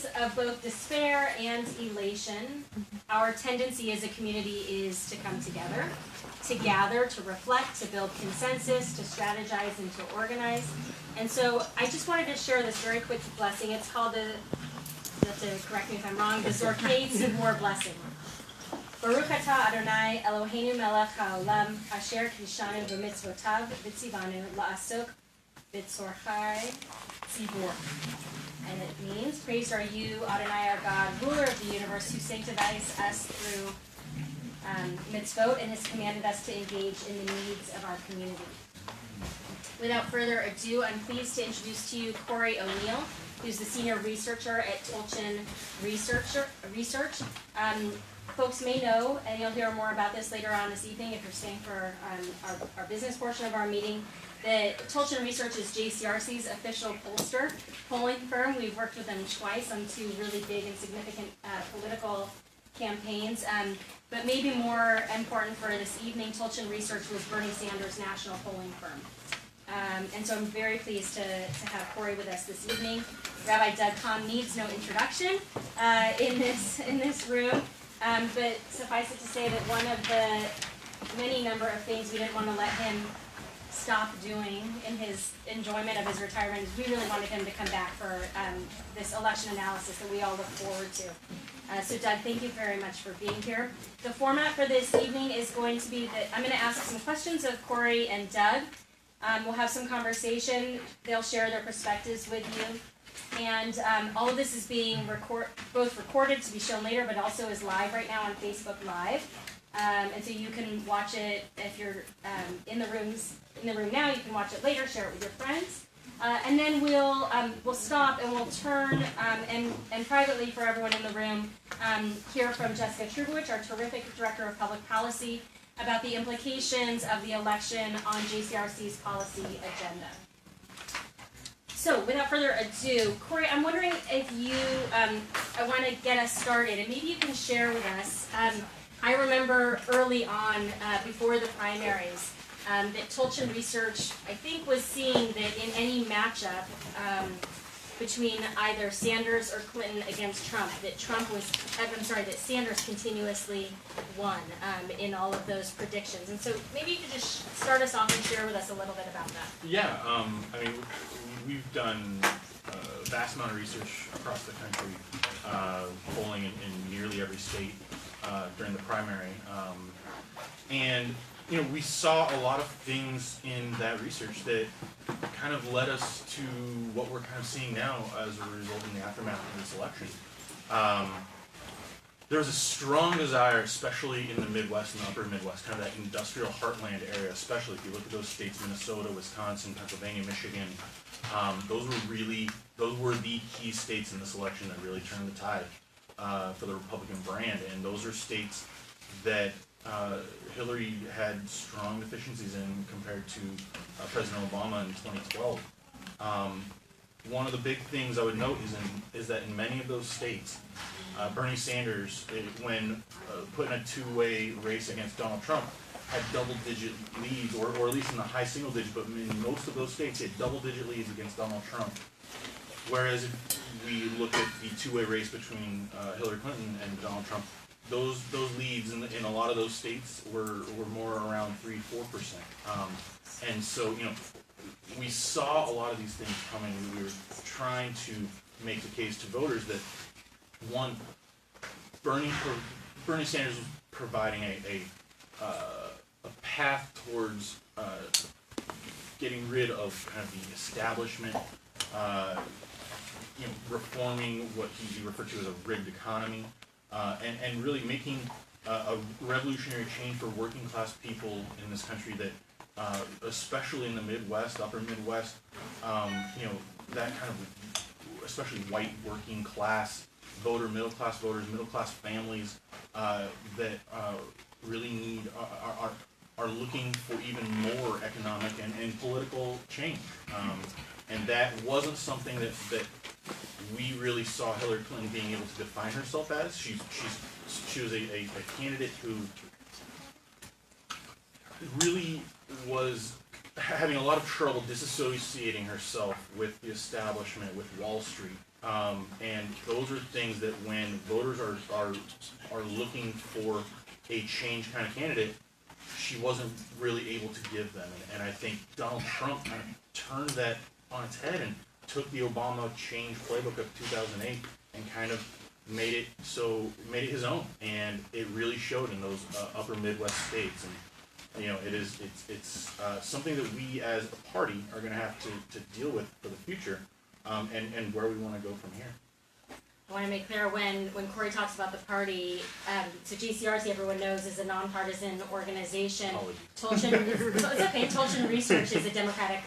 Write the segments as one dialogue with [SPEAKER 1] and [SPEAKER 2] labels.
[SPEAKER 1] times of both despair and elation, our tendency as a community is to come together, to gather, to reflect, to build consensus, to strategize, and to organize. And so I just wanted to share this very quick blessing. It's called you have to correct me if I'm wrong, the Zorkei Tzibor blessing. Baruch atah Adonai Eloheinu melech haolam asher kishanu b'mitzvotav v'tzivanu la'asok b'tzorchai tzibor. And it means, praised are you, Adonai our God, ruler of the universe, who sanctifies us through mitzvot and has commanded us to engage in the needs of our community. Without further ado, I'm pleased to introduce to you Corey O'Neill, who's the senior researcher at Tulchin Research. Folks may know, and you'll hear more about this later on this evening if you're staying for our business portion of our meeting, that Tulchin Research is JCRC's official polling firm. We've worked with them twice on two really big and significant political campaigns. But maybe more important for this evening, Tulchin Research was Bernie Sanders' national polling firm. And so I'm very pleased to have Corey with us this evening. Rabbi Doug Kahn needs no introduction in this room. But suffice it to say that one of the many number of things we didn't want to let him stop doing in his enjoyment of his retirement is we really wanted him to come back for this election analysis that we all look forward to. So Doug, thank you very much for being here. The format for this evening is going to be that I'm going to ask some questions of Corey and Doug. We'll have some conversation. They'll share their perspectives with you. And all of this is being both recorded to be shown later, but also is live right now on Facebook Live. And so you can watch it if you're in the room now. You can watch it later, share it with your friends, and then we'll stop and we'll turn and privately for everyone in the room hear from Jessica Trubowich, our terrific director of public policy, about the implications of the election on JCRC's policy agenda. So, without further ado, Corey, I'm wondering if you, I want to get us started, and maybe you can share with us. I remember early on, before the primaries, that Tulchin Research, I think, was seeing that in any matchup between either Sanders or Clinton against Trump, that that Sanders continuously won in all of those predictions. And so maybe you could just start us off and share with us a little bit about that.
[SPEAKER 2] Yeah, I mean, we've done a vast amount of research across the country, polling in nearly every state during the primary. And we saw a lot of things in that research that kind of led us to what we're kind of seeing now as a result in the aftermath of this election. There was a strong desire, especially in the Midwest and the upper Midwest, kind of that industrial heartland area, especially if you look at those states, Minnesota, Wisconsin, Pennsylvania, Michigan. Those were the key states in this election that really turned the tide for the Republican brand. And those are states that Hillary had strong deficiencies in compared to President Obama in 2012. One of the big things I would note is that in many of those states, Bernie Sanders, when put in a two-way race against Donald Trump, had double-digit leads, or at least in the high single digit, but in most of those states, he had double-digit leads against Donald Trump. Whereas if we look at the two-way race between Hillary Clinton and Donald Trump, those leads in a lot of those states were more around 3-4%. And so, we saw a lot of these things coming. We were trying to make the case to voters that, one, Bernie Sanders was providing a path towards getting rid of kind of the establishment, reforming what he referred to as a rigged economy, and really making a revolutionary change for working class people in this country that, especially in the Midwest, upper Midwest, that kind of, especially white working class voter, middle class voters, middle class families that really need, are looking for even more economic and political change. And that wasn't something that we really saw Hillary Clinton being able to define herself as. She was a candidate who really was having a lot of trouble disassociating herself with the establishment, with Wall Street, And those are things that when voters are looking for a change kind of candidate, she wasn't really able to give them. And I think Donald Trump kind of turned that on its head and took the Obama change playbook of 2008 and kind of made it his own. And it really showed in those upper Midwest states. And it's something that we as a party are going to have to deal with for the future, and where we want to go from here.
[SPEAKER 1] I want to make clear when Corey talks about the party, so JCRC, everyone knows, is a nonpartisan organization. Tulchin Research is a Democratic.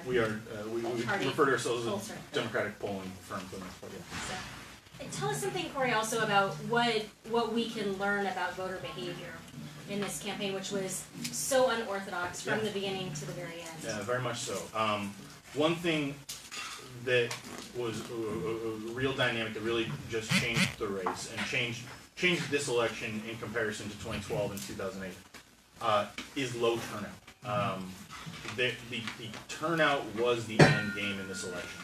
[SPEAKER 2] We refer to ourselves as a Democratic polling firm for the most part.
[SPEAKER 1] So, tell us something, Corey, also about what we can learn about voter behavior in this campaign, which was so unorthodox from the beginning to the very end.
[SPEAKER 2] Yeah, very much so. One thing that was a real dynamic that really just changed the race and changed this election in comparison to 2012 and 2008 is low turnout. The turnout was the end game in this election.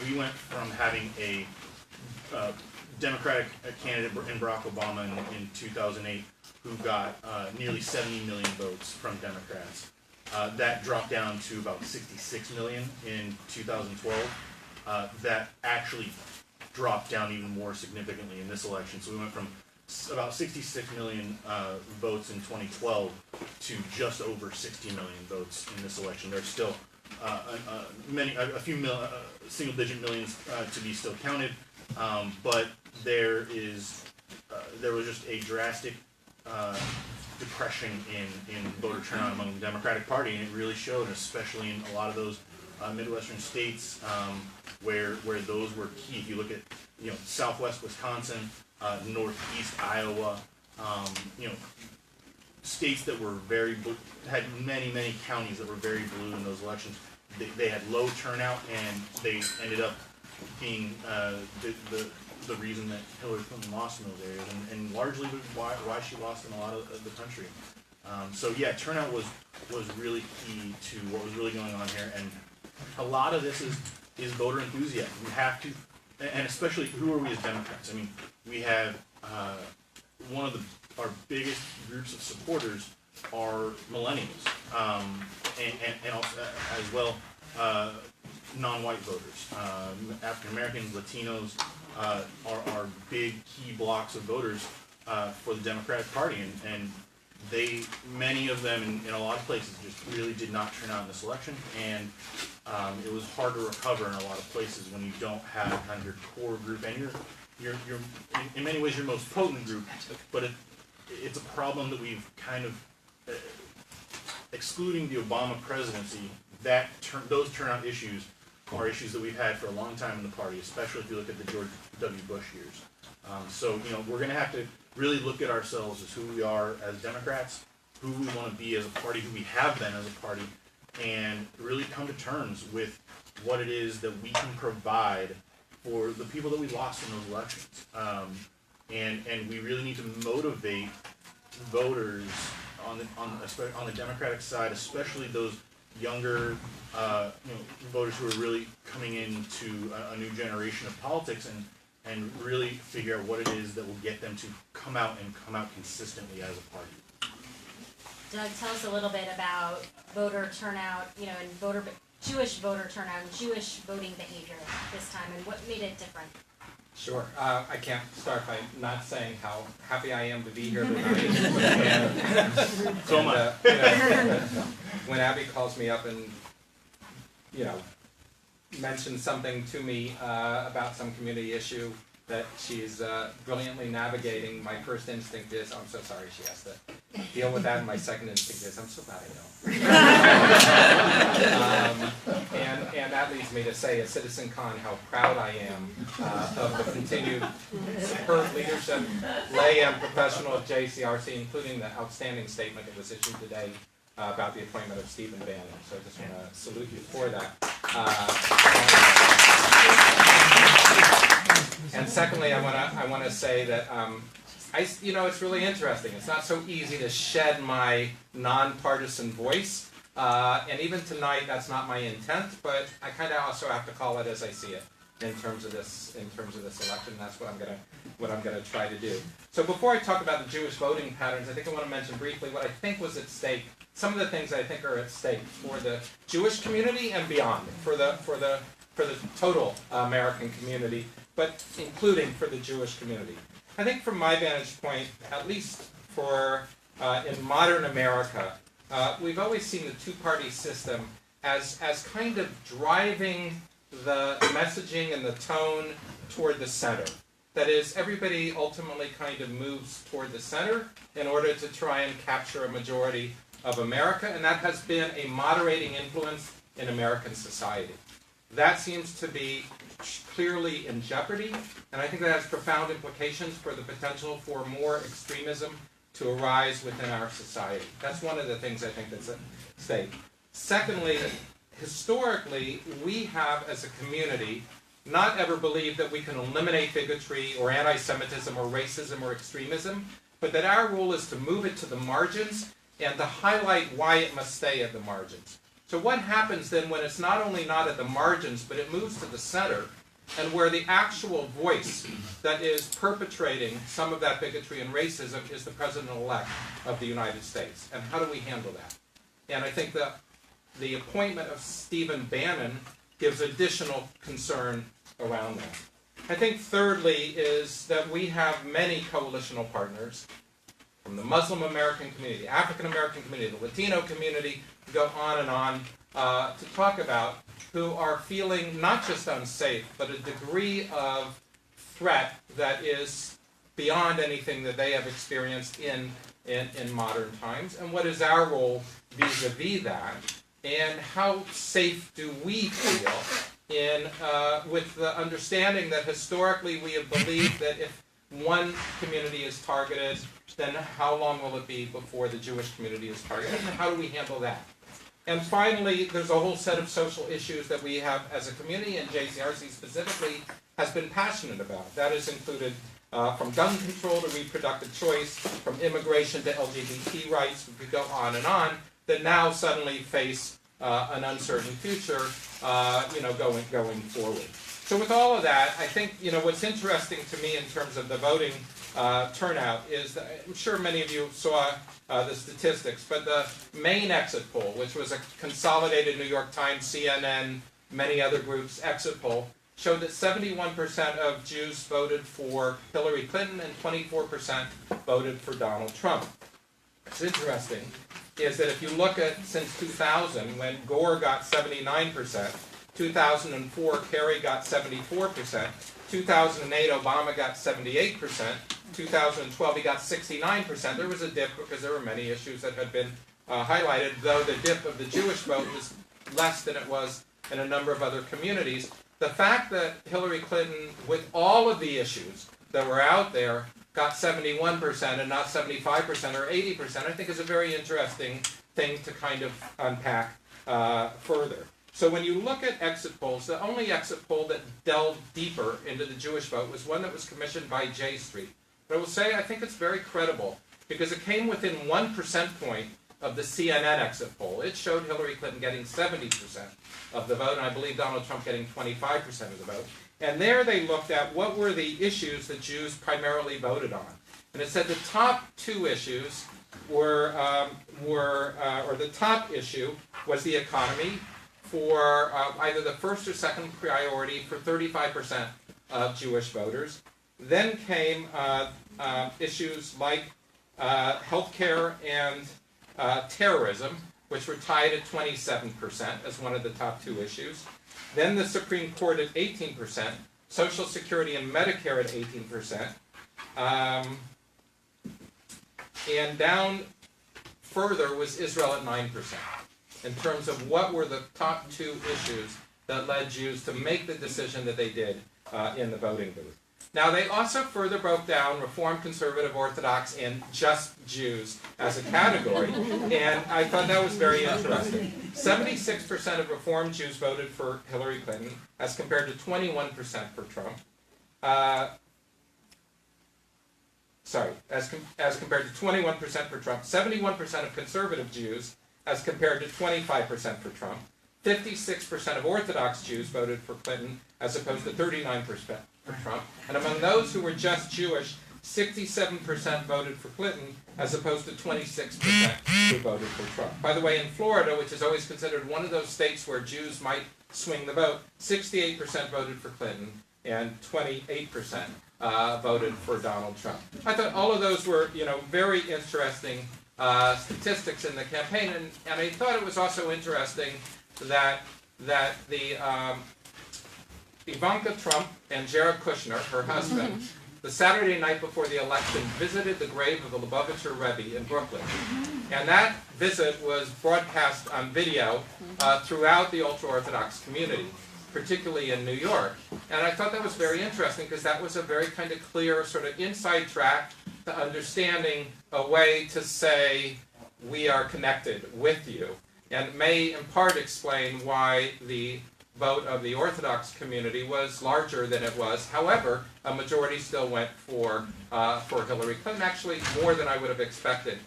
[SPEAKER 2] We went from having a Democratic candidate in Barack Obama in 2008 who got nearly 70 million votes from Democrats. That dropped down to about 66 million in 2012. That actually dropped down even more significantly in this election. So we went from about 66 million votes in 2012 to just over 60 million votes in this election. There's still a few single-digit millions to be still counted, but there was just a drastic depression in voter turnout among the Democratic Party, and it really showed, especially in a lot of those Midwestern states where those were key. If you look at Southwest Wisconsin, Northeast Iowa, states that were had many counties that were very blue in those elections. They had low turnout, and they ended up being the reason that Hillary Clinton lost in those areas, and largely why she lost in a lot of the country. So yeah, turnout was really key to what was really going on here, and a lot of this is voter enthusiasm. We have to, and especially who are we as Democrats? I mean, we have one of our biggest groups of supporters are millennials, and also, as well, non-white voters, African Americans, Latinos are big key blocks of voters for the Democratic Party, and many of them in a lot of places just really did not turn out in this election, and it was hard to recover in a lot of places when you don't have kind of your core group and your in many ways your most potent group, but it's a problem that we've kind of excluding the Obama presidency. Those turnout issues are issues that we've had for a long time in the party, especially if you look at the George W. Bush years. So we're going to have to really look at ourselves as who we are as Democrats, who we want to be as a party, who we have been as a party, and really come to terms with what it is that we can provide for the people that we lost in those elections. And we really need to motivate voters on the Democratic side, especially those younger voters who are really coming into a new generation of politics, and really figure out what it is that will get them to come out consistently as a party.
[SPEAKER 1] Doug, tell us a little bit about voter turnout, and Jewish voter turnout and Jewish voting behavior this time, and what made it different.
[SPEAKER 3] Sure. I can't start by not saying how happy I am to be here tonight.
[SPEAKER 2] So am I.
[SPEAKER 3] When Abby calls me up and mentions something to me about some community issue that she's brilliantly navigating, my first instinct is, I'm so sorry she has to deal with that, and my second instinct is, I'm so glad I know. And that leads me to say, as Citizen Kahn, how proud I am of the continued superb leadership, lay and professional of JCRC, including the outstanding statement that was issued today about the appointment of Stephen Bannon. So I just want to salute you for that. And secondly, I want to say that it's really interesting. It's not so easy to shed my nonpartisan voice, and even tonight, that's not my intent. But I kind of also have to call it as I see it. in terms of this election. That's what I'm gonna try to do. So before I talk about the Jewish voting patterns, I think I want to mention briefly what I think was at stake. Some of the things I think are at stake for the Jewish community and beyond, for the total American community, but including for the Jewish community. I think from my vantage point, at least for in modern America, we've always seen the two-party system as kind of driving the messaging and the tone toward the center. That is, everybody ultimately kind of moves toward the center in order to try and capture a majority of America, and that has been a moderating influence in American society. That seems to be clearly in jeopardy, and I think that has profound implications for the potential for more extremism to arise within our society. That's one of the things I think that's at stake. Secondly, historically, we have, as a community, not ever believed that we can eliminate bigotry or anti-Semitism or racism or extremism, but that our role is to move it to the margins and to highlight why it must stay at the margins. So what happens then when it's not only not at the margins, but it moves to the center, and where the actual voice that is perpetrating some of that bigotry and racism is the President-elect of the United States? And how do we handle that? And I think the appointment of Stephen Bannon gives additional concern around that. I think thirdly is that we have many coalitional partners from the Muslim American community, the African American community, the Latino community, go on and on, to talk about, who are feeling not just unsafe, but a degree of threat that is beyond anything that they have experienced in modern times. And what is our role vis-a-vis that? And how safe do we feel in with the understanding that historically we have believed that if one community is targeted, then how long will it be before the Jewish community is targeted, and how do we handle that? And finally, there's a whole set of social issues that we have as a community, and JCRC specifically has been passionate about. That is included from gun control to reproductive choice, from immigration to LGBT rights, we could go on, that now suddenly face an uncertain future, going forward. So with all of that, I think, what's interesting to me in terms of the voting turnout is that I'm sure many of you saw the statistics, but the main exit poll, which was a consolidated New York Times, CNN, many other groups' exit poll, showed that 71% of Jews voted for Hillary Clinton and 24% voted for Donald Trump. What's interesting is that if you look at since 2000, when Gore got 79%, 2004 Kerry got 74%, 2008 Obama got 78%, 2012 he got 69%. There was a dip because there were many issues that had been highlighted, though the dip of the Jewish vote was less than it was in a number of other communities. The fact that Hillary Clinton, with all of the issues that were out there, got 71% and not 75% or 80%, I think is a very interesting thing to kind of unpack further. So when you look at exit polls, the only exit poll that delved deeper into the Jewish vote was one that was commissioned by J Street. But I will say I think it's very credible because it came within 1% point of the CNN exit poll. It showed Hillary Clinton getting 70% of the vote, and I believe Donald Trump getting 25% of the vote. And there they looked at what were the issues that Jews primarily voted on. And it said the top two issues were the top issue was the economy for either the first or second priority for 35% of Jewish voters. Then came issues like healthcare and terrorism, which were tied at 27% as one of the top two issues. Then the Supreme Court at 18%, Social Security and Medicare at 18%, and down further was Israel at 9%, in terms of what were the top two issues that led Jews to make the decision that they did in the voting booth. Now, they also further broke down Reform, Conservative, Orthodox, and just Jews as a category, and I thought that was very interesting. 76% of Reform Jews voted for Hillary Clinton, as compared to 21% for Trump. As compared to 21% for Trump. 71% of Conservative Jews, as compared to 25% for Trump. 56% of Orthodox Jews voted for Clinton as opposed to 39% for Trump. And among those who were just Jewish, 67% voted for Clinton as opposed to 26% who voted for Trump. By the way, in Florida, which is always considered one of those states where Jews might swing the vote, 68% voted for Clinton and 28% voted for Donald Trump. I thought all of those were, very interesting statistics in the campaign, and I thought it was also interesting that the Ivanka Trump and Jared Kushner, her husband, the Saturday night before the election, visited the grave of the Lubavitcher Rebbe in Brooklyn. And that visit was broadcast on video throughout the ultra-Orthodox community, particularly in New York. And I thought that was very interesting because that was a very kind of clear sort of inside track to understanding a way to say we are connected with you. And may in part explain why the vote of the Orthodox community was larger than it was. However, a majority still went for Hillary Clinton, actually more than I would have expected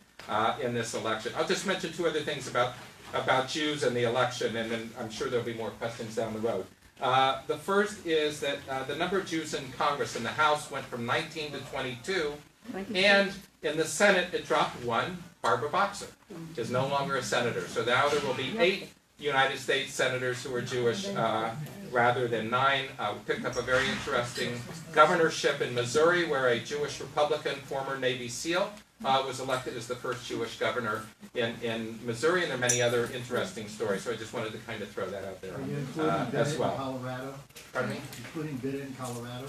[SPEAKER 3] in this election. I'll just mention two other things about Jews and the election, and then I'm sure there'll be more questions down the road. The first is that the number of Jews in Congress, in the House, went from 19 to 22, and in the Senate it dropped one. Barbara Boxer is no longer a senator. So now there will be 8 United States senators who are Jewish rather than 9. We picked up a very interesting governorship in Missouri where a Jewish Republican, former Navy SEAL, was elected as the first Jewish governor in Missouri, and there are many other interesting stories. So I just wanted to kind of throw that out there
[SPEAKER 4] Are you including
[SPEAKER 3] as
[SPEAKER 4] Bid
[SPEAKER 3] well.
[SPEAKER 4] in Colorado?
[SPEAKER 3] Pardon me?
[SPEAKER 4] Including Bid in Colorado?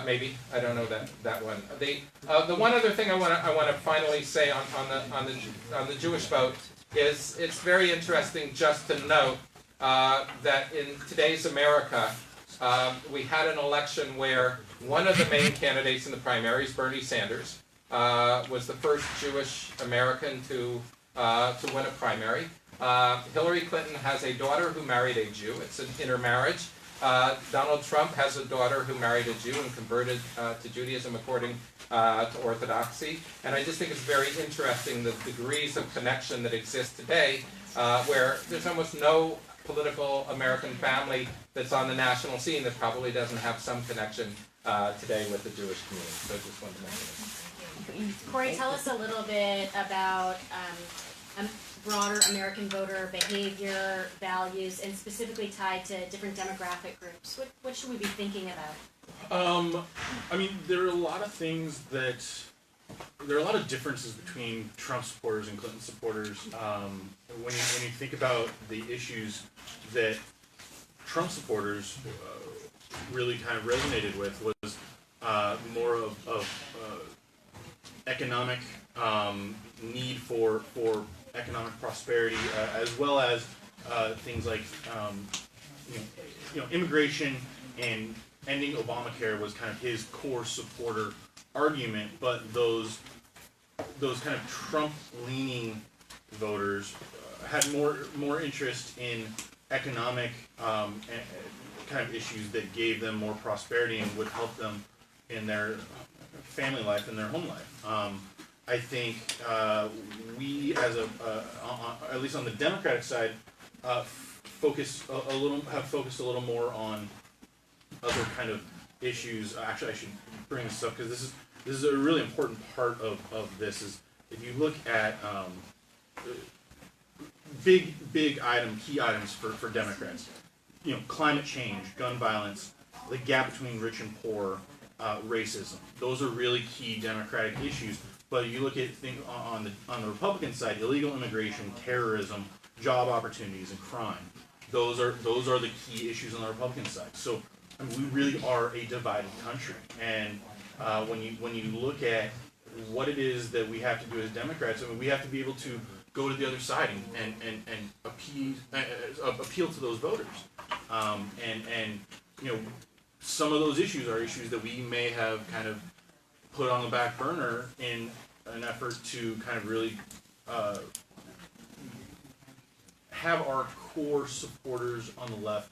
[SPEAKER 3] Maybe I don't know that one. The one other thing I want to finally say on the Jewish vote is it's very interesting just to note that in today's America we had an election where one of the main candidates in the primaries, Bernie Sanders, was the first Jewish American to win a primary. Hillary Clinton has a daughter who married a Jew. It's an intermarriage. Donald Trump has a daughter who married a Jew and converted to Judaism according to Orthodoxy. And I just think it's very interesting the degrees of connection that exist today, where there's almost no political American family that's on the national scene that probably doesn't have some connection today with the Jewish community. So I just wanted to mention it.
[SPEAKER 1] Corey, tell us a little bit about broader American voter behavior, values, and specifically tied to different demographic groups. What should we be thinking about?
[SPEAKER 2] I mean, there are a lot of things that, there are a lot of differences between Trump supporters and Clinton supporters. When you think about the issues that Trump supporters really kind of resonated with was more of economic need for economic prosperity, as well as things like immigration and ending Obamacare was kind of his core supporter argument. But those kind of Trump-leaning voters had more interest in economic kind of issues that gave them more prosperity and would help them in their family life and their home life. I think we, as at least on the Democratic side, have focused a little more on other kind of issues. Actually, I should bring this up because this is a really important part of this. Is if you look at key items for Democrats, climate change, gun violence, the gap between rich and poor, racism. Those are really key Democratic issues. But you look at things on the Republican side: illegal immigration, terrorism, job opportunities, and crime. Those are the key issues on the Republican side. So I mean, we really are a divided country. And when you look at what it is that we have to do as Democrats, I mean, we have to be able to go to the other side and appeal to those voters. And some of those issues are issues that we may have kind of put on the back burner in an effort to kind of really have our core supporters on the left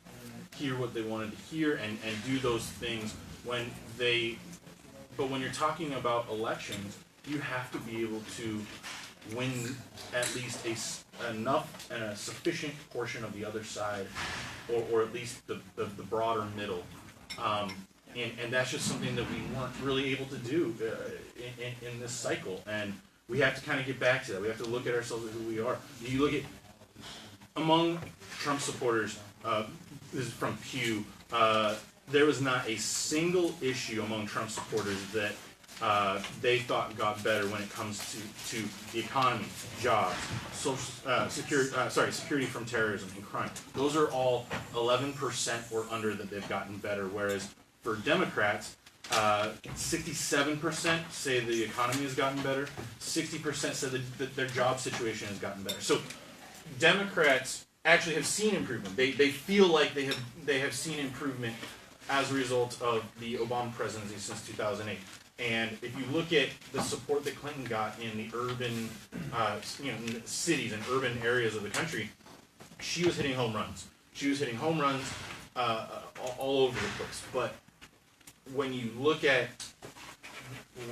[SPEAKER 2] hear what they wanted to hear and do those things but when you're talking about elections, you have to be able to win at least enough and a sufficient portion of the other side, or at least the broader middle. And that's just something that we weren't really able to do in this cycle. And we have to kind of get back to that. We have to look at ourselves as who we are. You look at, among Trump supporters, this is from Pew, there was not a single issue among Trump supporters that they thought got better when it comes to the economy, jobs, security from terrorism and crime. Those are all 11% or under that they've gotten better, whereas for Democrats, 67% say the economy has gotten better, 60% said that their job situation has gotten better. So Democrats actually have seen improvement. They feel like they have seen improvement as a result of the Obama presidency since 2008. And if you look at the support that Clinton got in the urban, cities and urban areas of the country, she was hitting home runs. She was hitting home runs all over the place. But when you look at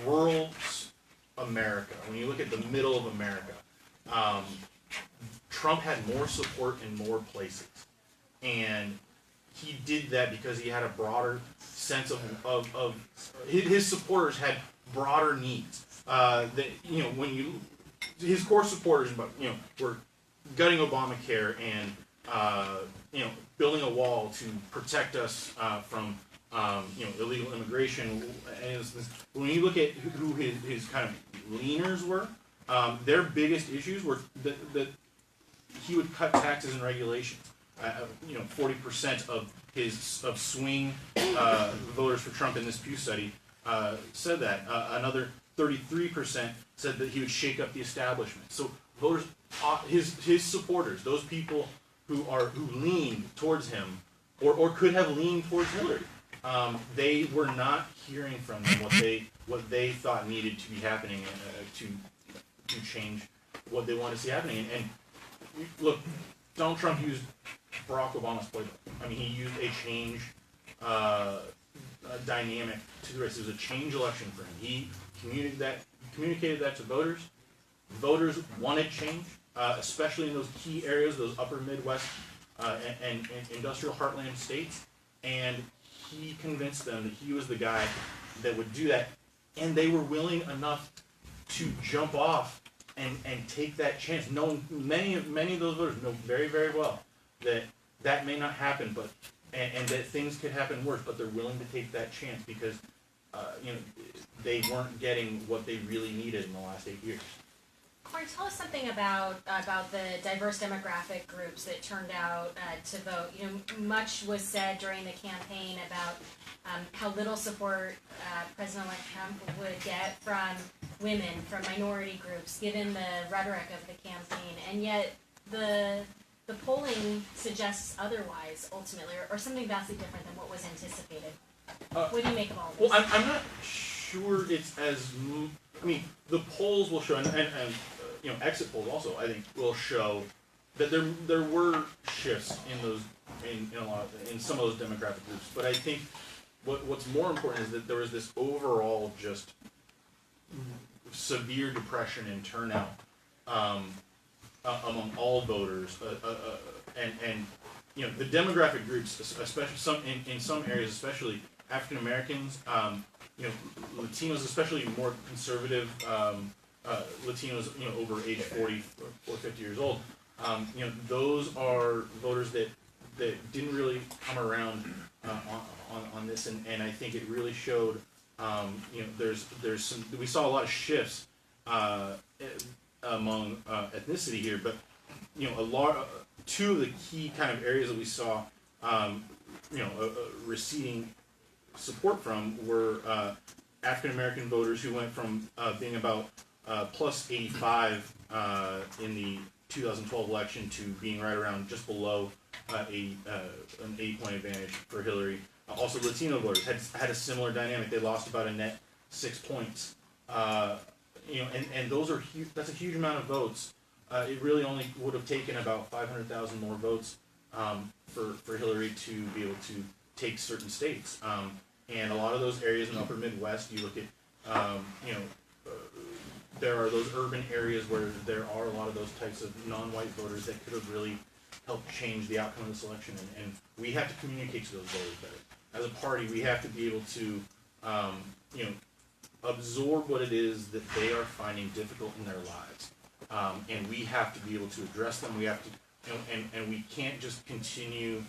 [SPEAKER 2] rural America, when you look at the middle of America, Trump had more support in more places. And he did that because he had a broader sense of his supporters had broader needs. His core supporters, were gutting Obamacare and building a wall to protect us from illegal immigration. And when you look at who his kind of leaners were, their biggest issues were that he would cut taxes and regulations. 40% of swing voters for Trump in this Pew study said that. Another 33% said that he would shake up the establishment. So voters, his supporters, those people who lean towards him, or could have leaned towards Hillary, they were not hearing from them what they thought needed to be happening to change what they wanted to see happening. And look, Donald Trump used Barack Obama's playbook. I mean, he used a change dynamic to the race. It was a change election for him. He communicated that to voters. Voters wanted change, especially in those key areas, those upper Midwest and industrial heartland states. And he convinced them that he was the guy that would do that. And they were willing enough to jump off and take that chance, knowing many of those voters know very, very well that may not happen, but and that things could happen worse, but they're willing to take that chance because they weren't getting what they really needed in the last 8 years.
[SPEAKER 1] Corey, tell us something about the diverse demographic groups that turned out to vote. Much was said during the campaign about how little support President-elect Trump would get from women, from minority groups, given the rhetoric of the campaign, and yet the polling suggests otherwise, ultimately, or something vastly different than what was anticipated. What do you make of all of this?
[SPEAKER 2] Well, I'm not sure it's as. I mean, the polls will show, and exit polls also, I think, will show that there were shifts in those in some of those demographic groups. But I think what's more important is that there was this overall just severe depression in turnout among all voters, and the demographic groups, especially in some areas, especially African Americans, Latinos, especially more conservative Latinos, over age 40 or 50 years old, those are voters that didn't really come around on this, and I think it really showed. There's some. We saw a lot of shifts among ethnicity here, but two of the key kind of areas that we saw, receding support from were African American voters who went from being about plus 85 in the 2012 election to being right around just below an 8-point advantage for Hillary. Also, Latino voters had a similar dynamic. They lost about a net 6 points. And those are huge. That's a huge amount of votes. It really only would have taken about 500,000 more votes for Hillary to be able to take certain states. And a lot of those areas in the upper Midwest, you look at, there are those urban areas where there are a lot of those types of non-white voters that could have really helped change the outcome of this election, and we have to communicate to those voters better. As a party, we have to be able to, absorb what it is that they are finding difficult in their lives, and we have to be able to address them. We have to, and we can't just continue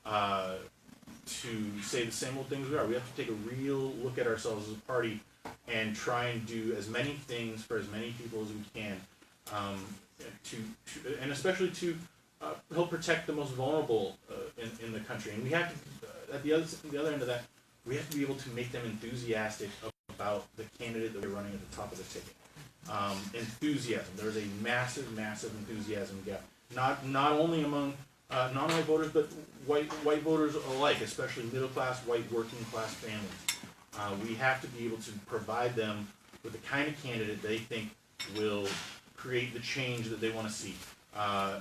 [SPEAKER 2] to say the same old things we are. We have to take a real look at ourselves as a party and try and do as many things for as many people as we can, and especially to help protect the most vulnerable in the country. And we have to, at the other end of that, we have to be able to make them enthusiastic about the candidate that we're running at the top of the ticket. Enthusiasm. There's a massive enthusiasm gap. Not only among non-white voters, but white voters alike, especially middle class, white working class families. We have to be able to provide them with the kind of candidate they think will create the change that they want to see,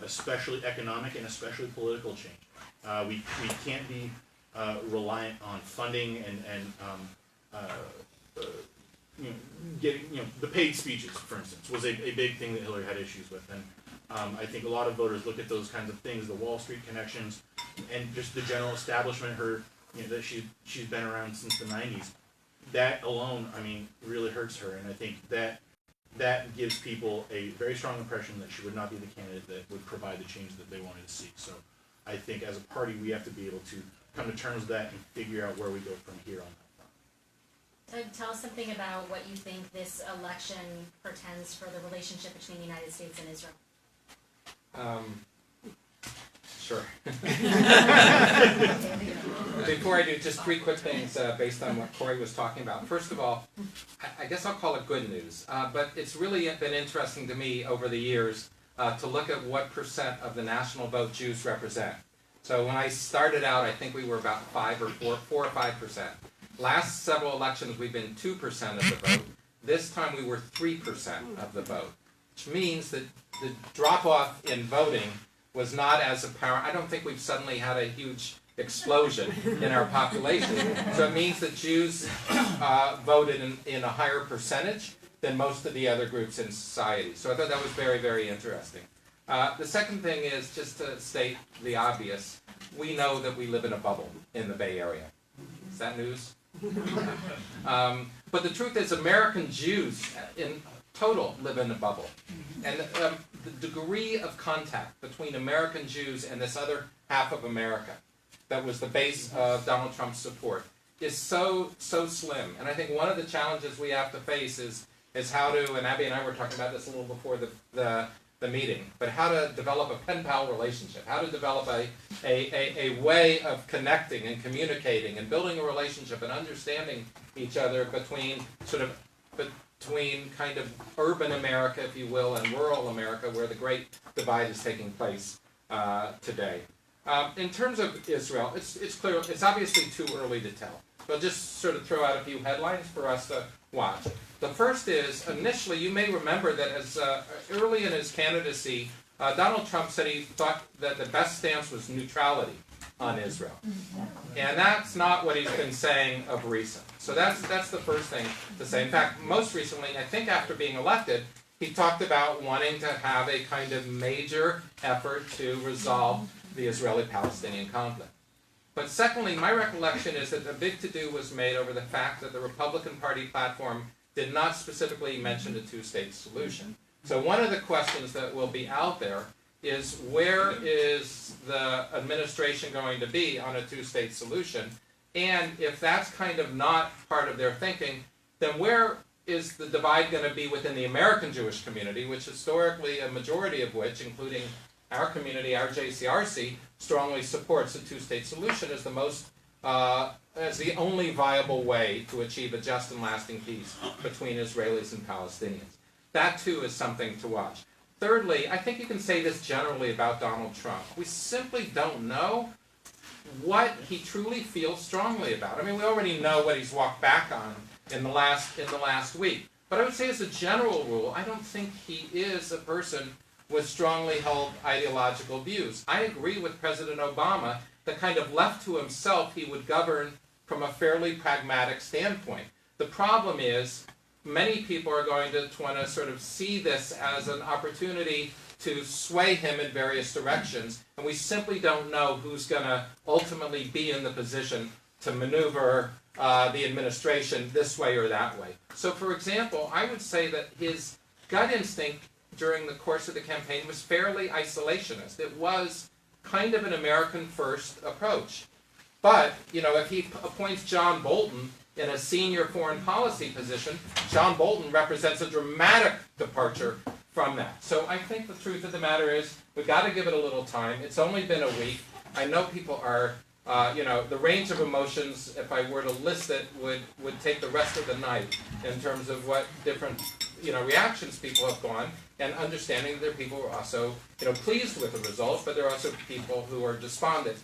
[SPEAKER 2] especially economic and especially political change. We can't be reliant on funding and getting, the paid speeches, for instance, was a big thing that Hillary had issues with. And I think a lot of voters look at those kinds of things, the Wall Street connections, and just the general establishment, that she's been around since the 90s. That alone, really hurts her, and I think that gives people a very strong impression that she would not be the candidate that would provide the change that they wanted to see. So I think as a party, we have to be able to come to terms with that and figure out where we go from here on that front.
[SPEAKER 1] Doug, tell us something about what you think this election portends for the relationship between the United States and Israel.
[SPEAKER 3] Sure. Before I do, just three quick things based on what Corey was talking about. First of all, I guess I'll call it good news, but it's really been interesting to me over the years to look at what percent of the national vote Jews represent. So when I started out, I think we were about 4 or 5%. Last several elections, we've been 2% of the vote. This time we were 3% of the vote, which means that the drop-off in voting was not as apparent. I don't think we've suddenly had a huge explosion in our population. So it means that Jews voted in a higher percentage than most of the other groups in society. So I thought that was very, very interesting. The second thing is, just to state the obvious, we know that we live in a bubble in the Bay Area. Is that news? But the truth is, American Jews in total live in a bubble. And the degree of contact between American Jews and this other half of America that was the base of Donald Trump's support is so slim. And I think one of the challenges we have to face is how to, and Abby and I were talking about this a little before the meeting, but how to develop a pen-pal relationship, how to develop a way of connecting and communicating and building a relationship and understanding each other between kind of urban America, if you will, and rural America, where the great divide is taking place today. In terms of Israel, it's clear, it's obviously too early to tell. But I'll just sort of throw out a few headlines for us to watch. The first is, initially, you may remember that as early in his candidacy, Donald Trump said he thought that the best stance was neutrality on Israel. And that's not what he's been saying of recent. So that's the first thing to say. In fact, most recently, I think after being elected, he talked about wanting to have a kind of major effort to resolve the Israeli-Palestinian conflict. But secondly, my recollection is that a big to-do was made over the fact that the Republican Party platform did not specifically mention a two-state solution. So one of the questions that will be out there is, where is the administration going to be on a two-state solution? And if that's kind of not part of their thinking, then where is the divide going to be within the American Jewish community, which historically a majority of which, including our community, our JCRC, strongly supports a two-state solution as as the only viable way to achieve a just and lasting peace between Israelis and Palestinians. That too is something to watch. Thirdly, I think you can say this generally about Donald Trump. We simply don't know what he truly feels strongly about. I mean, we already know what he's walked back on in the last week. But I would say as a general rule, I don't think he is a person with strongly held ideological views. I agree with President Obama that kind of left to himself, he would govern from a fairly pragmatic standpoint. The problem is, many people are going to want to sort of see this as an opportunity to sway him in various directions, and we simply don't know who's going to ultimately be in the position to maneuver the administration this way or that way. So, for example, I would say that his gut instinct during the course of the campaign was fairly isolationist. It was kind of an American first approach. But, you know, if he appoints John Bolton in a senior foreign policy position, John Bolton represents a dramatic departure from that. So I think the truth of the matter is we've got to give it a little time. It's only been a week. I know people are, the range of emotions, if I were to list it, would take the rest of the night in terms of what different, reactions people have gone, and understanding that there are people who are also, pleased with the results, but there are also people who are despondent,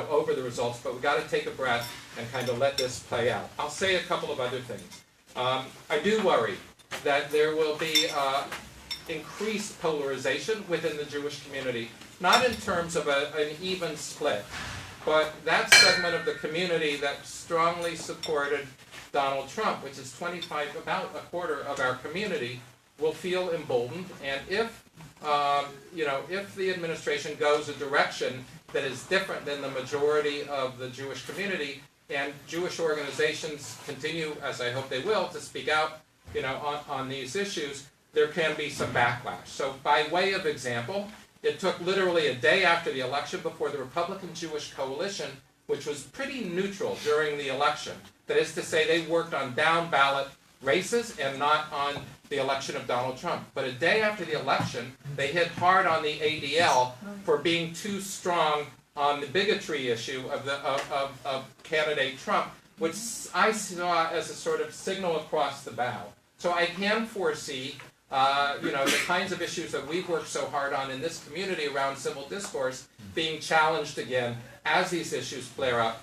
[SPEAKER 3] over the results. But we've got to take a breath and kind of let this play out. I'll say a couple of other things. I do worry that there will be increased polarization within the Jewish community, not in terms of an even split, but that segment of the community that strongly supported Donald Trump, which is about a quarter of our community, will feel emboldened. And if the administration goes a direction that is different than the majority of the Jewish community, and Jewish organizations continue, as I hope they will, to speak out, on these issues, there can be some backlash. So by way of example, it took literally a day after the election before the Republican Jewish Coalition, which was pretty neutral during the election, that is to say they worked on down ballot races and not on the election of Donald Trump. But a day after the election, they hit hard on the ADL for being too strong on the bigotry issue of candidate Trump, which I saw as a sort of signal across the bow. So I can foresee the kinds of issues that we've worked so hard on in this community around civil discourse being challenged again as these issues flare up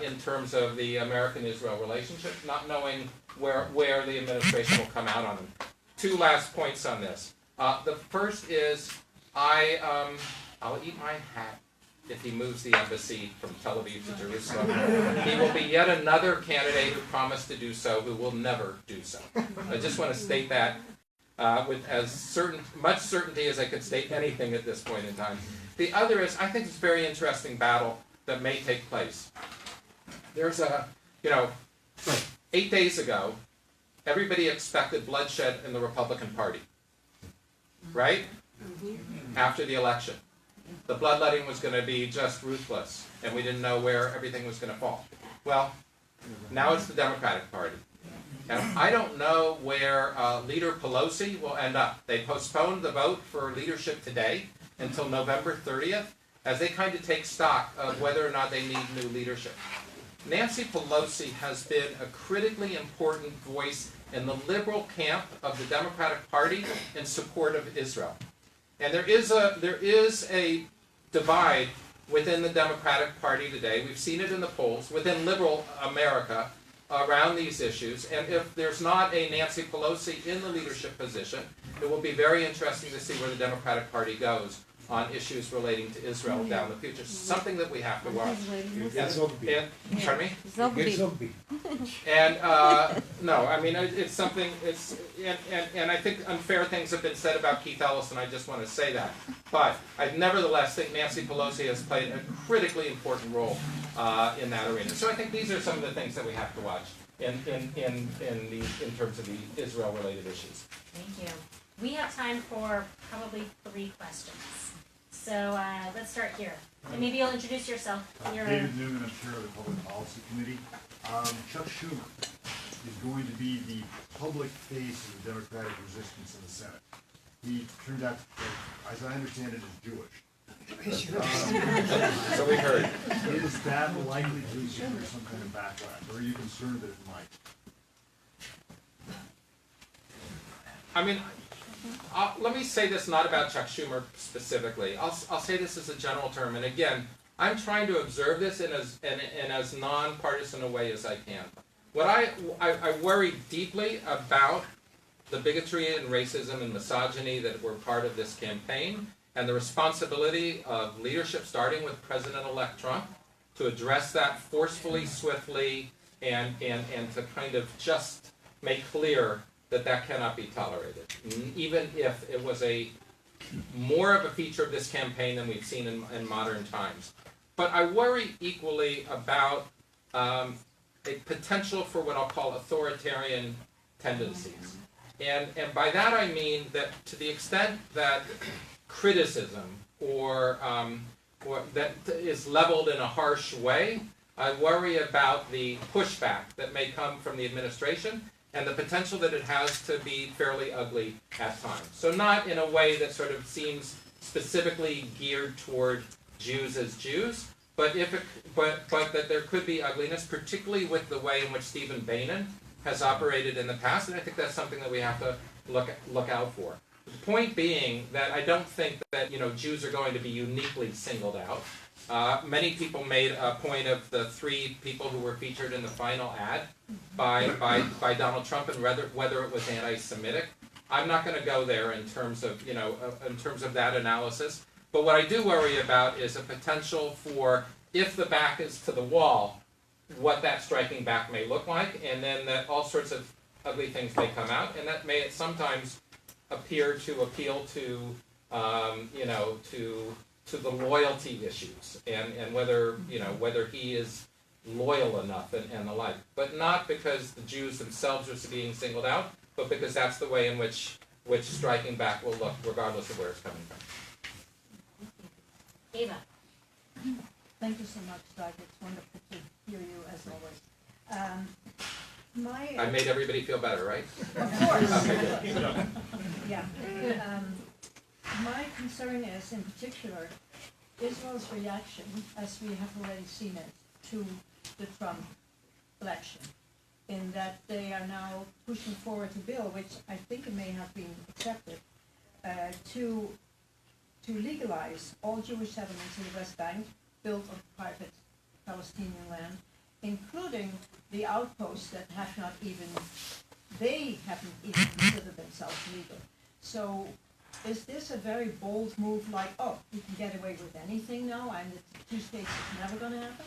[SPEAKER 3] in terms of the American-Israel relationship, not knowing where the administration will come out on them. Two last points on this. The first is I'll eat my hat if he moves the embassy from Tel Aviv to Jerusalem. He will be yet another candidate who promised to do so, who will never do so. I just want to state that with as much certainty as I could state anything at this point in time. The other is, I think it's a very interesting battle that may take place. There's 8 days ago, everybody expected bloodshed in the Republican Party, right? After the election. The bloodletting was going to be just ruthless, and we didn't know where everything was going to fall. Well, now it's the Democratic Party. And I don't know where Leader Pelosi will end up. They postponed the vote for leadership today until November 30th, as they kind of take stock of whether or not they need new leadership. Nancy Pelosi has been a critically important voice in the liberal camp of the Democratic Party in support of Israel. And there is a divide within the Democratic Party today. We've seen it in the polls within liberal America around these issues. And if there's not a Nancy Pelosi in the leadership position, it will be very interesting to see where the Democratic Party goes on issues relating to Israel down the future. Something that we have to watch. Pardon me? And no, I mean, it's something, and I think unfair things have been said about Keith Ellis, and I just want to say that. But I nevertheless think Nancy Pelosi has played a critically important role in that arena. So I think these are some of the things that we have to watch in terms of the Israel-related issues.
[SPEAKER 1] Thank you. We have time for probably 3 questions. So let's start here. And maybe you'll introduce yourself.
[SPEAKER 4] David Newman, I'm chair of the Public Policy Committee. Chuck Schumer is going to be the public face of the Democratic resistance in the Senate. He turned out, as I understand it, is Jewish.
[SPEAKER 3] So we heard.
[SPEAKER 4] Is that likely to engender some kind of backlash, or are you concerned that it might?
[SPEAKER 3] I mean, let me say this not about Chuck Schumer specifically. I'll say this as a general term, and again, I'm trying to observe this in as nonpartisan a way as I can. What I worry deeply about the bigotry and racism and misogyny that were part of this campaign, and the responsibility of leadership, starting with President-elect Trump, to address that forcefully, swiftly, and to kind of just make clear that cannot be tolerated, even if it was more of a feature of this campaign than we've seen in modern times. But I worry equally about a potential for what I'll call authoritarian tendencies. And by that I mean that to the extent that criticism or that is leveled in a harsh way, I worry about the pushback that may come from the administration and the potential that it has to be fairly ugly at times. So not in a way that sort of seems specifically geared toward Jews as Jews, but that there could be ugliness, particularly with the way in which Stephen Bannon has operated in the past, and I think that's something that we have to look out for. The point being that I don't think that Jews are going to be uniquely singled out. Many people made a point of the 3 people who were featured in the final ad by Donald Trump and whether it was anti-Semitic. I'm not going to go there in terms of that analysis. But what I do worry about is a potential for, if the back is to the wall, what that striking back may look like, and then that all sorts of ugly things may come out, and that may sometimes appear to appeal to the loyalty issues and whether he is loyal enough and the like, but not because the Jews themselves are being singled out, but because that's the way in which striking back will look, regardless of where it's coming from.
[SPEAKER 1] Ava.
[SPEAKER 5] Thank you so much, Doug. It's wonderful to hear you as always.
[SPEAKER 3] I made everybody feel better, right?
[SPEAKER 5] Of course.
[SPEAKER 3] Okay.
[SPEAKER 5] Yeah. My concern is, in particular, Israel's reaction, as we have already seen it, to the Trump election, in that they are now pushing forward a bill, which I think it may have been accepted, to legalize all Jewish settlements in the West Bank built on private Palestinian land, including the outposts that haven't even considered themselves legal. So is this a very bold move, like, oh, we can get away with anything now, and the 2 states is never going to happen?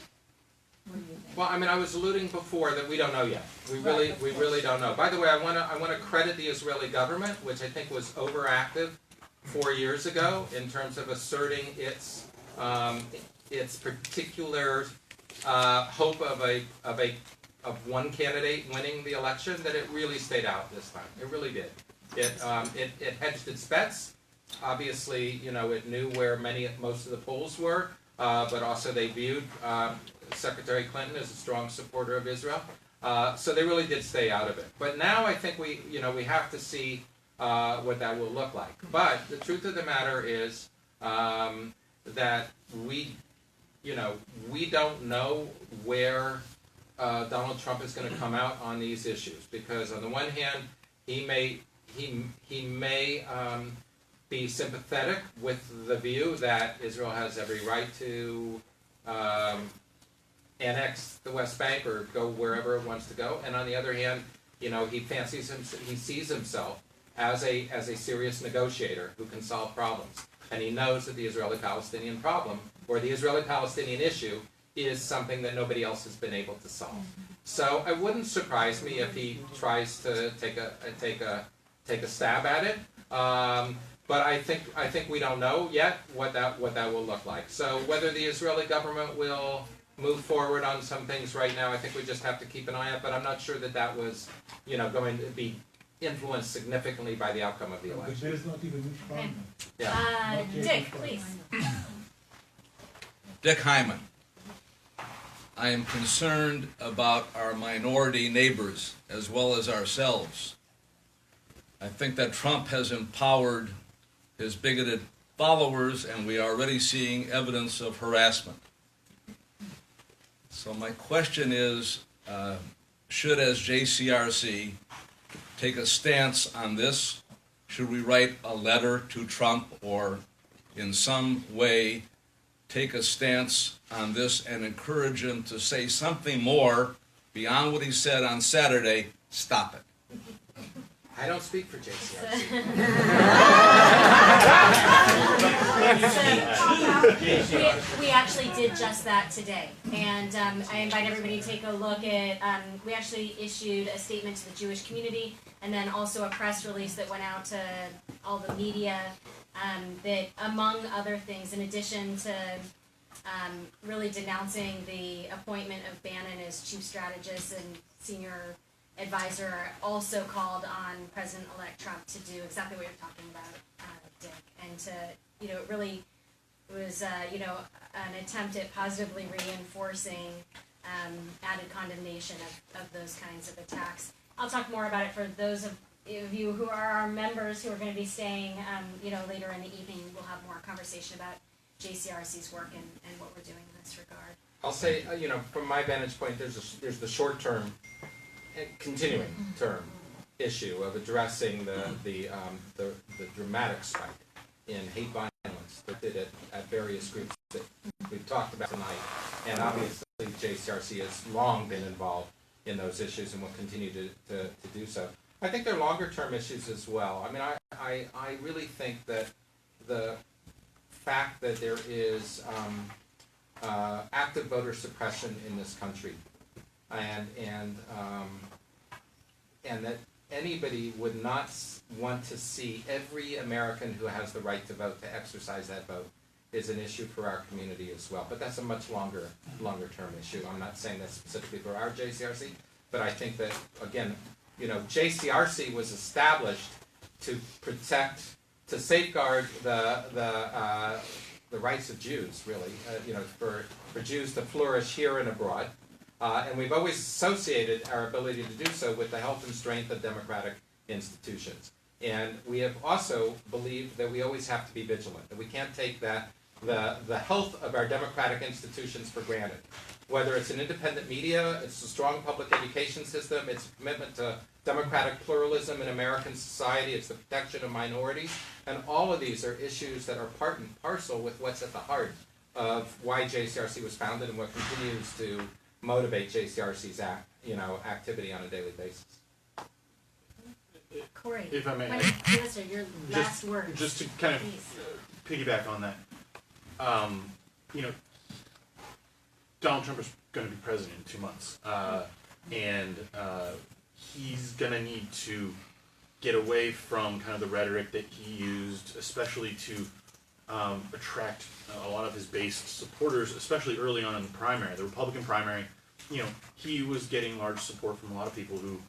[SPEAKER 5] What do you think?
[SPEAKER 3] Well, I mean, I was alluding before that we don't know yet. We really don't know. By the way, I want to credit the Israeli government, which I think was overactive 4 years ago in terms of asserting its particular hope of one candidate winning the election, that it really stayed out this time. It really did. It hedged its bets. Obviously, it knew where most of the polls were, but also they viewed Secretary Clinton as a strong supporter of Israel. So they really did stay out of it. But now I think we have to see what that will look like. But the truth of the matter is that we don't know where Donald Trump is going to come out on these issues, because on the one hand, he may be sympathetic with the view that Israel has every right to annex the West Bank or go wherever it wants to go, and on the other hand, he sees himself as a serious negotiator who can solve problems, and he knows that the Israeli-Palestinian problem, or the Israeli-Palestinian issue, is something that nobody else has been able to solve. So it wouldn't surprise me if he tries to take a stab at it. But I think we don't know yet what that will look like. So whether the Israeli government will move forward on some things right now, I think we just have to keep an eye on. But I'm not sure that was going to be influenced significantly by the outcome of the election.
[SPEAKER 6] There's not even
[SPEAKER 1] Okay.
[SPEAKER 3] Yeah.
[SPEAKER 1] Dick, please.
[SPEAKER 7] Dick Hyman. I am concerned about our minority neighbors as well as ourselves. I think that Trump has empowered his bigoted followers, and we are already seeing evidence of harassment. So my question is, should, as JCRC, take a stance on this? Should we write a letter to Trump or in some way take a stance on this and encourage him to say something more beyond what he said on Saturday? Stop it.
[SPEAKER 3] I don't speak for JCRC.
[SPEAKER 1] We actually did just that today, and I invite everybody to take a look at, we actually issued a statement to the Jewish community, and then also a press release that went out to all the media, that among other things, in addition to really denouncing the appointment of Bannon as chief strategist and senior advisor, also called on President-elect Trump to do exactly what you're talking about, Dick, and to, it really was, an attempt at positively reinforcing added condemnation of those kinds of attacks. I'll talk more about it for those of you who are our members who are going to be staying, later in the evening. We'll have more conversation about JCRC's work and what we're doing in this regard.
[SPEAKER 3] I'll say, from my vantage point, there's the short-term, continuing term issue of addressing the dramatic spike in hate violence that did it at various groups that we've talked about tonight. And obviously, JCRC has long been involved in those issues and will continue to do so. I think there are longer-term issues as well. I mean, I really think that the fact that there is active voter suppression in this country, and that anybody would not want to see every American who has the right to vote to exercise that vote is an issue for our community as well. But that's a much longer term issue. I'm not saying that specifically for our JCRC, but I think that, again, JCRC was established to protect, to safeguard the rights of Jews, really, for Jews to flourish here and abroad. And we've always associated our ability to do so with the health and strength of democratic institutions. And we have also believed that we always have to be vigilant, that we can't take the health of our democratic institutions for granted. Whether it's an independent media, it's a strong public education system, it's a commitment to democratic pluralism in American society, it's the protection of minorities, and all of these are issues that are part and parcel with what's at the heart of why JCRC was founded and what continues to motivate JCRC's activity on a daily basis.
[SPEAKER 1] Corey,
[SPEAKER 2] If I may,
[SPEAKER 1] Minister, your last words.
[SPEAKER 2] just to kind of piggyback on that, Donald Trump is going to be president in 2 months, and he's going to need to get away from kind of the rhetoric that he used, especially to attract a lot of his base supporters, especially early on in the primary, the Republican primary. He was getting large support from a lot of people who,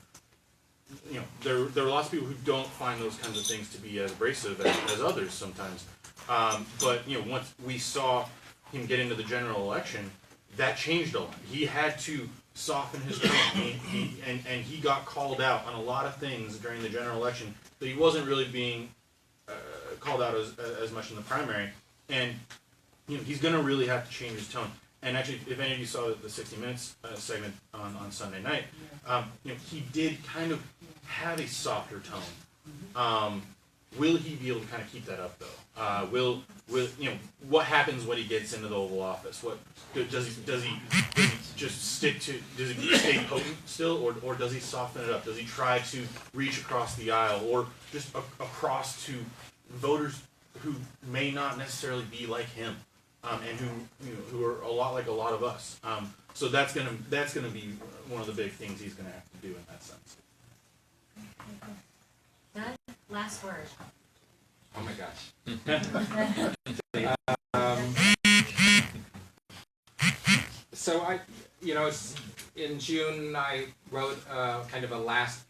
[SPEAKER 2] there are lots of people who don't find those kinds of things to be as abrasive as others sometimes. But once we saw him get into the general election, that changed a lot. He had to soften his tone, and he got called out on a lot of things during the general election that he wasn't really being called out as much in the primary. And he's going to really have to change his tone. And actually, if any of you saw the 60 Minutes segment on Sunday night, he did kind of have a softer tone. Will he be able to kind of keep that up though? Will what happens when he gets into the Oval Office? What does he just stick to? Does he stay potent still, or does he soften it up? Does he try to reach across the aisle, or just across to voters who may not necessarily be like him, and who are a lot like a lot of us? So that's gonna be one of the big things he's gonna have to do in that sense.
[SPEAKER 1] Doug, last word.
[SPEAKER 3] Oh my gosh. So in June I wrote kind of a last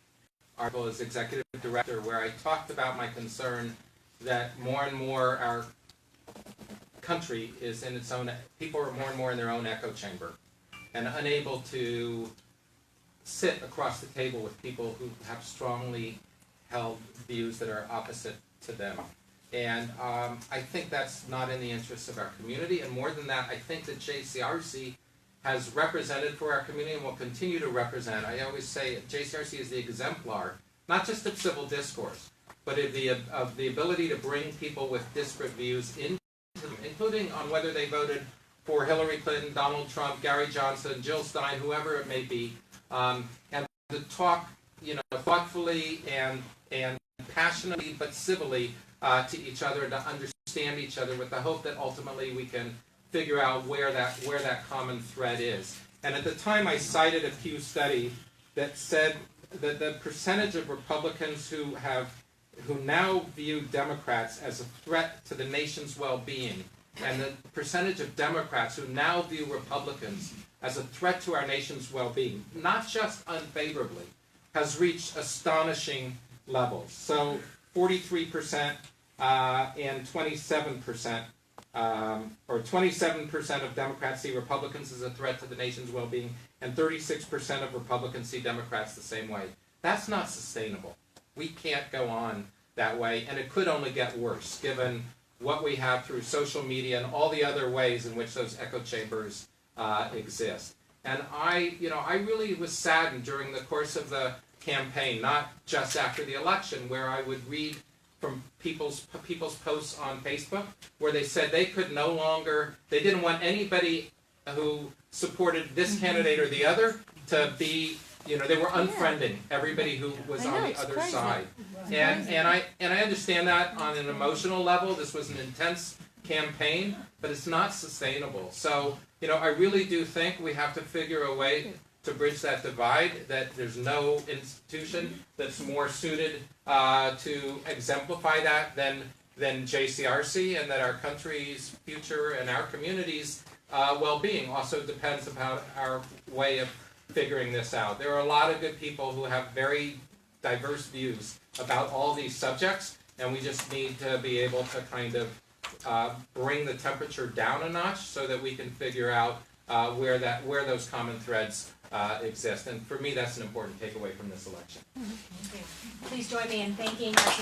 [SPEAKER 3] article as executive director where I talked about my concern that more and more our country is in its own, people are more and more in their own echo chamber and unable to sit across the table with people who have strongly held views that are opposite to them. And I think that's not in the interests of our community. And more than that, I think that JCRC has represented for our community and will continue to represent. I always say JCRC is the exemplar, not just of civil discourse, but of the ability to bring people with disparate views in, including on whether they voted for Hillary Clinton, Donald Trump, Gary Johnson, Jill Stein, whoever it may be, and to talk thoughtfully and passionately but civilly to each other, to understand each other, with the hope that ultimately we can figure out where that common thread is. And at the time, I cited a Pew study that said that the percentage of Republicans who now view Democrats as a threat to the nation's well-being, and the percentage of Democrats who now view Republicans as a threat to our nation's well-being, not just unfavorably, has reached astonishing levels. So 43% and 27%, or 27% of Democrats see Republicans as a threat to the nation's well-being, and 36% of Republicans see Democrats the same way. That's not sustainable. We can't go on that way, and it could only get worse, given what we have through social media and all the other ways in which those echo chambers exist. And I really was saddened during the course of the campaign, not just after the election, where I would read from people's posts on Facebook, where they said they didn't want anybody who supported this candidate or the other to be, they were unfriending everybody who was on the other side. And I understand that on an emotional level. This was an intense campaign, but it's not sustainable. So, I really do think we have to figure a way to bridge that divide, that there's no institution that's more suited to exemplify that than JCRC, and that our country's future and our community's well-being also depends upon our way of figuring this out. There are a lot of good people who have very diverse views about all these subjects, and we just need to be able to kind of bring the temperature down a notch so that we can figure out where those common threads exist. And for me, that's an important takeaway from this election.
[SPEAKER 1] Please join me in thanking our